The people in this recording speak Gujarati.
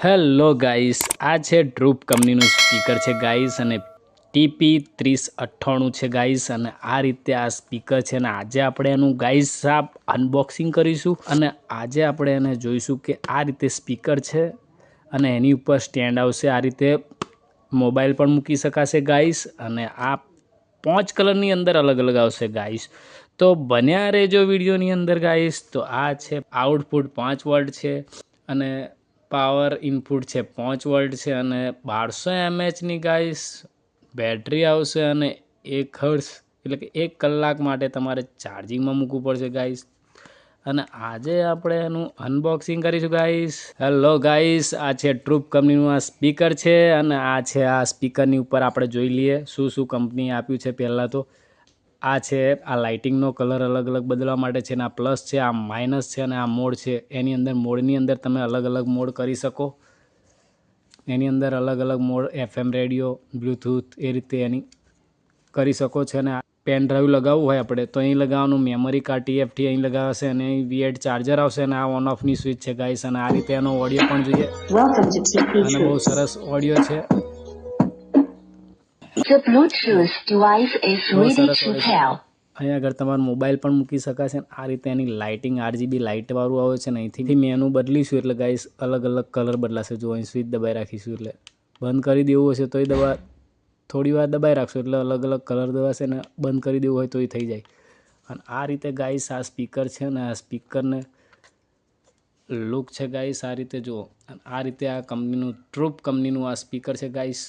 હેલો ગાઈસ, આ છે ડ્રુપ કંપનીનું સ્પીકર છે ગાઈસ અને TP3098 છે ગાઈસ અને આ રીતે આ સ્પીકર છે અને આજે આપણે એનું ગાઈસ અનબોક્સિંગ કરીશું અને આજે આપણે એને જોઈશું કે આ રીતે સ્પીકર છે અને એની ઉપર સ્ટેન્ડ આવશે, આ રીતે મોબાઈલ પણ મૂકી શકાશે ગાઈસ અને આ 5 કલરની અંદર અલગ અલગ આવશે ગાઈસ। તો બન્યા રહેજો વિડીયોની અંદર ગાઈસ। તો આ છે આઉટપુટ 5 વોલ્ટ છે અને પાવર ઇનપુટ છે 5 વોલ્ટ છે અને 1200 mAhની ગાઈસ બેટરી આવશે અને 1 હર્ટ્ઝ એટલે કે 1 કલાક માટે તમારે ચાર્જિંગમાં મૂકવું પડશે ગાઈસ અને આજે આપણે એનું અનબોક્સિંગ કરીશું ગાઈસ। હેલો ગાઈસ, આ છે ડ્રુપ કંપનીનું આ સ્પીકર છે અને આ છે આ સ્પીકરની ઉપર આપણે જોઈ લઈએ શું કંપની આપ્યું છે। પહેલાં તો આ છે આ લાઇટિંગનો કલર અલગ અલગ બદલવા માટે છે અને આ પ્લસ છે, આ માઇનસ છે અને આ મોડ છે। એની અંદર મોડની અંદર તમે અલગ અલગ મોડ કરી શકો, એની અંદર અલગ અલગ મોડ FM રેડિયો, બ્લૂટૂથ એ રીતે એની કરી શકો છો અને પેન ડ્રાઈવ લગાવવું હોય આપણે તો અહીં લગાવવાનું, મેમરી કાર્ડ TFT અહીં લગાવશે અને અહીં V8 ચાર્જર આવશે અને આ ઓન ઓફની સ્વિચ છે ગાઈસ અને આ રીતે એનો ઓડિયો પણ જોઈએ અને બહુ સરસ ઓડિયો છે, The Bluetooth device is બહુ ready સરસ to ઓડિયો છે। pair. અહીંયા આગળ તમારો મોબાઈલ પણ મૂકી શકાશે અને આ રીતે એની લાઇટિંગ RGB લાઇટવાળું આવે છે અને અહીંથી મેનુ બદલીશું એટલે ગાઈસ અલગ અલગ કલર બદલાશે। જો અહીં સ્વિચ દબાઈ રાખીશું એટલે બંધ કરી દેવું હશે તોય થોડી વાર દબાઈ રાખશો એટલે અલગ અલગ કલર દબાશે અને બંધ કરી દેવું હોય તોય થઈ જાય અને આ રીતે ગાઈસ આ સ્પીકર છે ને આ સ્પીકરને લુક છે ગાઈસ આ રીતે જુઓ અને આ રીતે આ કંપનીનું ડ્રુપ કંપનીનું આ સ્પીકર છે ગાઈસ।